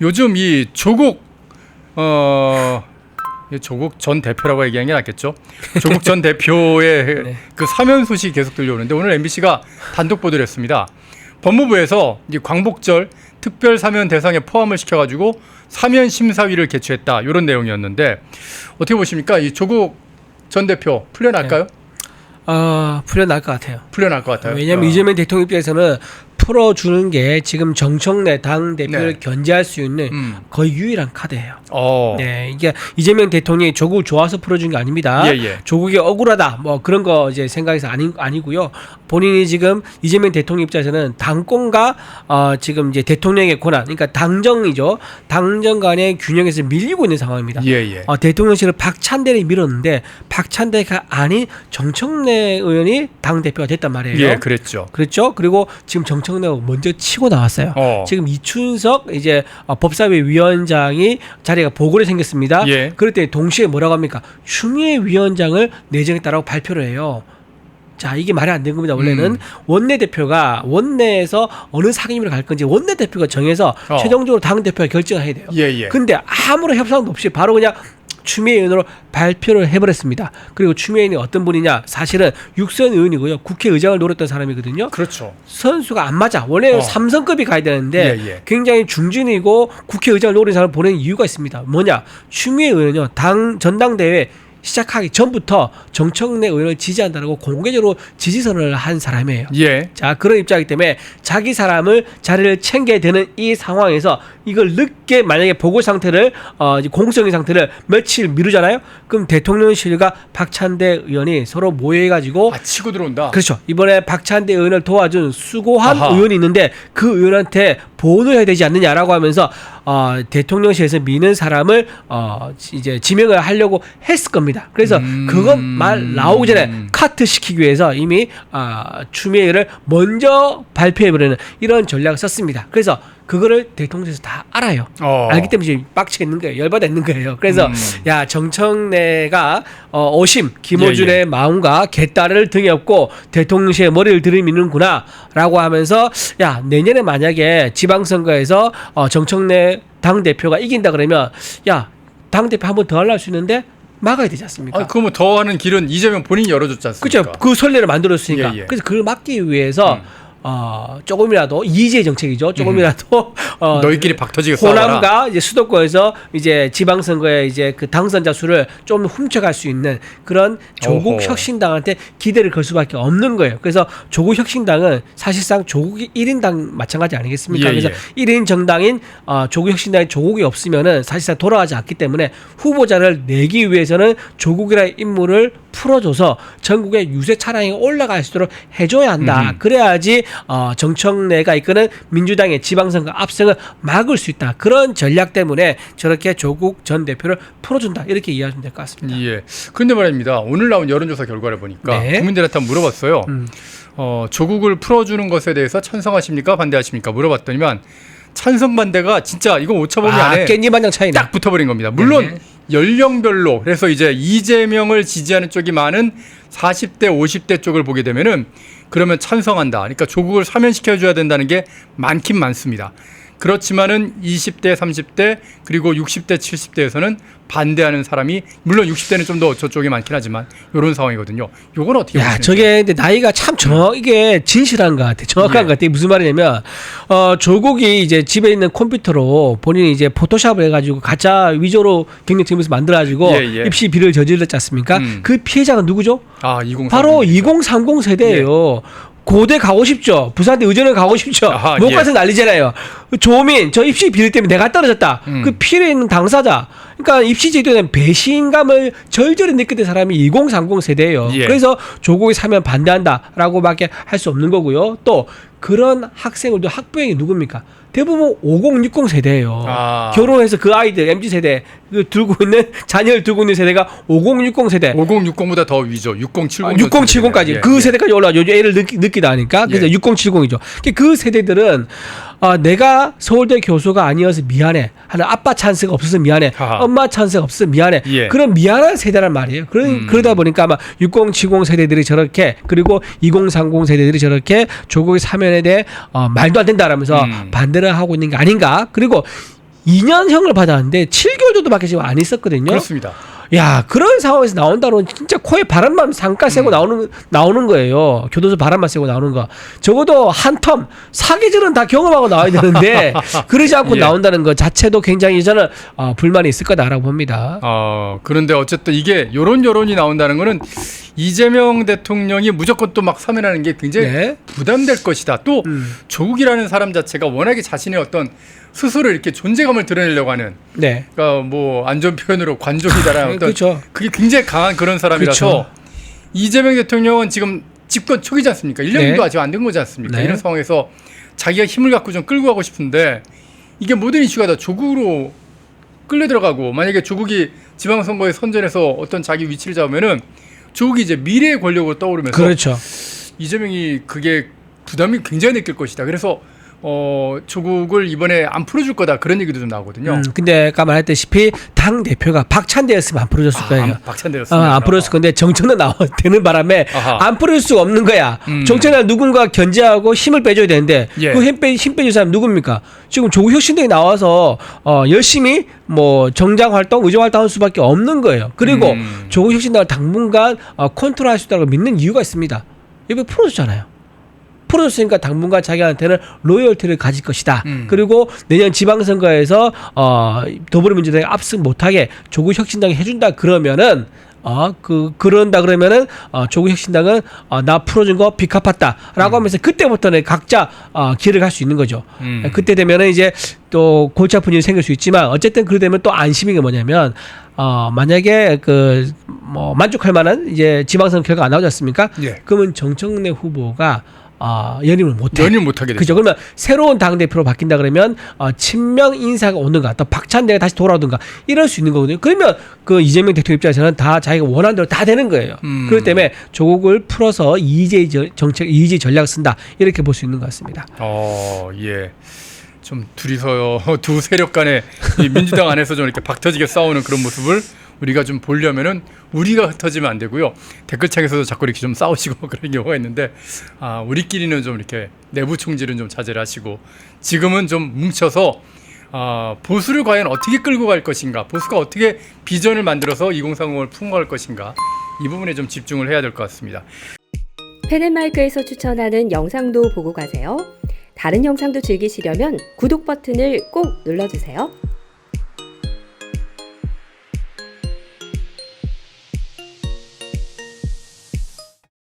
요즘 이 조국 전 대표라고 얘기하는 게 낫겠죠. 조국 전 대표의 네. 그 사면 소식이 계속 들려오는데 오늘 MBC가 단독 보도를 했습니다. 법무부에서 이 광복절 특별 사면 대상에 포함을 시켜가지고 사면 심사위를 개최했다 이런 내용이었는데 어떻게 보십니까? 이 조국 전 대표 풀려날까요? 풀려날 것 같아요. 풀려날 것 같아요. 왜냐하면 이재명 대통령 입장에서는 풀어주는 게 지금 정청래 당 대표를 네. 견제할 수 있는 거의 유일한 카드예요. 네. 이게 이재명 대통령이 조국을 좋아서 풀어준 게 아닙니다. 예. 조국이 억울하다 뭐 그런 거 이제 생각해서 아니고요. 본인이 지금 이재명 대통령 입장에서는 당권과 지금 이제 대통령의 권한, 그러니까 당정이죠. 당정 간의 균형에서 밀리고 있는 상황입니다. 예. 대통령실을 박찬대를 밀었는데 박찬대가 아닌 정청래 의원이 당 대표가 됐단 말이에요. 예, 그랬죠. 그리고 지금 정청래가 먼저 치고 나왔어요. 지금 이춘석 이제 법사위 위원장이 자리가 보궐에 생겼습니다. 예. 그럴 때 동시에 뭐라고 합니까? 추미애 위원장을 내정했다라고 발표를 해요. 자, 이게 말이 안 되는 겁니다. 원래는 원내대표가 원내에서 어느 상임위로 갈 건지 원내대표가 정해서 최종적으로 당대표가 결정을 해야 돼요. 예. 근데 아무런 협상도 없이 바로 그냥 추미애 의원으로 발표를 해버렸습니다. 그리고 추미애 의원이 어떤 분이냐? 사실은 육선 의원이고요. 국회의장을 노렸던 사람이거든요. 그렇죠. 선수가 안 맞아. 원래는 삼성급이 가야 되는데 예. 굉장히 중진이고 국회의장을 노린 사람을 보내는 이유가 있습니다. 뭐냐? 추미애 의원은요. 전당대회 시작하기 전부터 정청래 의원을 지지한다고 공개적으로 지지선언을 한 사람이에요. 예. 자, 그런 입장이기 때문에 자기 사람을 자리를 챙겨야 되는 이 상황에서 이걸 늦게 만약에 보궐 상태를 공성의 상태를 며칠 미루잖아요. 그럼 대통령실과 박찬대 의원이 서로 모여가지고 치고 들어온다. 그렇죠. 이번에 박찬대 의원을 도와준 수고한 아하. 의원이 있는데 그 의원한테 보호를 해야 되지 않느냐라고 하면서 대통령실에서 미는 사람을 이제 지명을 하려고 했을 겁니다. 그래서 그것 말 나오기 전에 카트 시키기 위해서 이미 추미애를 먼저 발표해버리는 이런 전략을 썼습니다. 그래서 그거를 대통령실에서 다 알아요. 알기 때문에 지금 빡치게 있는 거예요. 열받아 있는 거예요. 그래서 야, 정청래가 오심 김어준의 마음과 개딸을 등에 업고 대통령실에 머리를 들이미는구나 라고 하면서 야, 내년에 만약에 지방선거에서 정청래 당대표가 이긴다 그러면 야, 당대표 한 번 더 하려고 할 수 있는데 막아야 되지 않습니까? 그러면 더 하는 길은 이재명 본인이 열어줬지 않습니까? 그렇죠. 그 선례를 만들었으니까. 그래서 그걸 막기 위해서 조금이라도 이지의 정책이죠. 조금이라도 너희끼리 박터지게 싸워라. 호남과 이제 수도권에서 이제 지방선거에 이제 그 당선자 수를 좀 훔쳐갈 수 있는 그런 조국 혁신당한테 기대를 걸 수밖에 없는 거예요. 그래서 조국 혁신당은 사실상 조국이 1인당 마찬가지 아니겠습니까? 그래서 1인 정당인 조국 혁신당이 조국이 없으면은 사실상 돌아가지 않기 때문에 후보자를 내기 위해서는 조국이라는 인물을 풀어줘서 전국에 유세 차량이 올라갈 수 있도록 해줘야 한다. 그래야지 정청래가 이끄는 민주당의 지방선거 압승을 막을 수 있다. 그런 전략 때문에 저렇게 조국 전 대표를 풀어준다. 이렇게 이해하시면 될 것 같습니다. 예. 그런데 말입니다. 오늘 나온 여론조사 결과를 보니까 국민들한테 한번 물어봤어요. 조국을 풀어주는 것에 대해서 찬성하십니까? 반대하십니까? 물어봤더니만 찬성 반대가 진짜 이거 오차범위 안에 깻잎반장 차이네. 딱 붙어버린 겁니다. 물론 연령별로 그래서 이제 이재명을 지지하는 쪽이 많은 40대, 50대 쪽을 보게 되면은 그러면 찬성한다. 그러니까 조국을 사면시켜줘야 된다는 게 많긴 많습니다. 그렇지만은 20대, 30대 그리고 60대, 70대에서는 반대하는 사람이 물론 60대는 좀 더 저쪽이 많긴 하지만 이런 상황이거든요. 요건 어떻게 보십니까? 저게 근데 나이가 참 이게 진실한 것 같아. 정확한 것 같아. 무슨 말이냐면 조국이 이제 집에 있는 컴퓨터로 본인이 이제 포토샵을 해가지고 가짜 위조로 경력증명서 만들어가지고 입시 비리를 저질렀지 않습니까? 그 피해자가 누구죠? 2030. 바로 2030 세대예요. 고대 가고 싶죠. 부산대 의전을 가고 싶죠. 못 가서 난리잖아요. 조민, 저 입시 비리 때문에 내가 떨어졌다. 그 피해에 있는 당사자. 그러니까 입시 제도에 대한 배신감을 절절히 느끼는 사람이 2030 세대예요. 그래서 조국이 사면 반대한다라고밖에 할 수 없는 거고요. 또 그런 학생들도 학부형이 누굽니까? 대부분 5060 세대예요. 결혼해서 그 아이들 MZ 세대 들고 있는 자녀를 두고 있는 세대가 5060 세대. 5060보다 더 위죠. 6070. 6070까지 그 세대까지 올라가 요즘 애를 느끼다 하니까 그래서 6070이죠. 그 세대들은 내가 서울대 교수가 아니어서 미안해 하는 아빠 찬스가 없어서 미안해. 엄마 찬스가 없어서 미안해. 그런 미안한 세대란 말이에요. 그러다 보니까 아마 6070 세대들이 저렇게 그리고 2030 세대들이 저렇게 조국의 사면에 대해 말도 안 된다라면서 반대를 하고 있는 게 아닌가. 그리고 2년형을 받았는데 7개월 정도밖에 지금 안 있었거든요. 그렇습니다. 야, 그런 상황에서 나온다는 진짜 코에 바람만 잠깐 쐬고 나오는 거예요. 교도소 바람만 쐬고 나오는 거. 적어도 한 텀, 사계절은 다 경험하고 나와야 되는데 그러지 않고 예. 나온다는 것 자체도 굉장히 저는 불만이 있을 거다라고 봅니다. 그런데 어쨌든 이게 요런 여론이 나온다는 거는 이재명 대통령이 무조건 또 막 사면하는 게 굉장히 네. 부담될 것이다. 또 조국이라는 사람 자체가 워낙에 자신의 어떤 스스로 이렇게 존재감을 드러내려고 하는, 네. 그러니까 뭐 안 좋은 표현으로 관종이다라는 어떤 그렇죠. 그게 굉장히 강한 그런 사람이라서 그렇죠. 이재명 대통령은 지금 집권 초기지 않습니까? 1년도 네. 아직 안 된 거지 않습니까? 네. 이런 상황에서 자기가 힘을 갖고 좀 끌고 가고 싶은데 이게 모든 이슈가 다 조국으로 끌려 들어가고, 만약에 조국이 지방선거에 선전해서 어떤 자기 위치를 잡으면은 조국이 이제 미래의 권력으로 떠오르면서 그렇죠. 이재명이 그게 부담이 굉장히 느낄 것이다. 그래서 조국을 이번에 안 풀어줄 거다, 그런 얘기도 좀 나오거든요. 근데 아까 말했다시피 당 대표가 박찬대였으면 안 풀어줬을 거예요. 박찬대였습니다. 안 풀어줬을 건데 정청래 되는 바람에 아하. 안 풀어줄 수가 없는 거야. 정청래 누군가 견제하고 힘을 빼줘야 되는데 예. 그 힘 빼줄 사람 누굽니까? 지금 조국 혁신당이 나와서 열심히 뭐 정장 활동, 의정 활동할 수밖에 없는 거예요. 그리고 조국 혁신당을 당분간 컨트롤할 수 있다고 믿는 이유가 있습니다. 이번에 풀어줬잖아요. 풀어줬으니까 당분간 자기한테는 로열티를 가질 것이다. 그리고 내년 지방선거에서 더불어민주당이 압승 못하게 조국 혁신당이 해준다 그러면은 그런다 그러면은 조국 혁신당은 나 풀어준 거 빚 갚았다라고 하면서 그때부터는 각자 길을 갈 수 있는 거죠. 그때 되면은 이제 또 골치 아픈 일이 생길 수 있지만 어쨌든 그러 되면 또 안심인 게 뭐냐면 만약에 만족할 만한 이제 지방선거 결과가 안 나오지 않습니까? 예. 그러면 정청래 후보가 연임을 못해. 연임 못하게 되죠. 그죠. 그러면 새로운 당대표로 바뀐다 그러면 친명 인사가 오는가 또 박찬대가 다시 돌아오든가 이럴 수 있는 거거든요. 그러면 그 이재명 대통령 입장에서는 다 자기가 원하는 대로 다 되는 거예요. 그렇기 때문에 조국을 풀어서 이재희 전략을 쓴다. 이렇게 볼 수 있는 것 같습니다. 예. 좀 둘이서 두 세력 간에 이 민주당 안에서 좀 이렇게 박터지게 싸우는 그런 모습을 우리가 좀 보려면은 우리가 흩어지면 안 되고요. 댓글창에서도 자꾸 이렇게 좀 싸우시고 그런 경우가 있는데 우리끼리는 좀 이렇게 내부 총질은 좀 자제를 하시고 지금은 좀 뭉쳐서 보수를 과연 어떻게 끌고 갈 것인가, 보수가 어떻게 비전을 만들어서 2030을 풍부할 것인가, 이 부분에 좀 집중을 해야 될 것 같습니다. 펜앤마이크에서 추천하는 영상도 보고 가세요. 다른 영상도 즐기시려면 구독 버튼을 꼭 눌러주세요.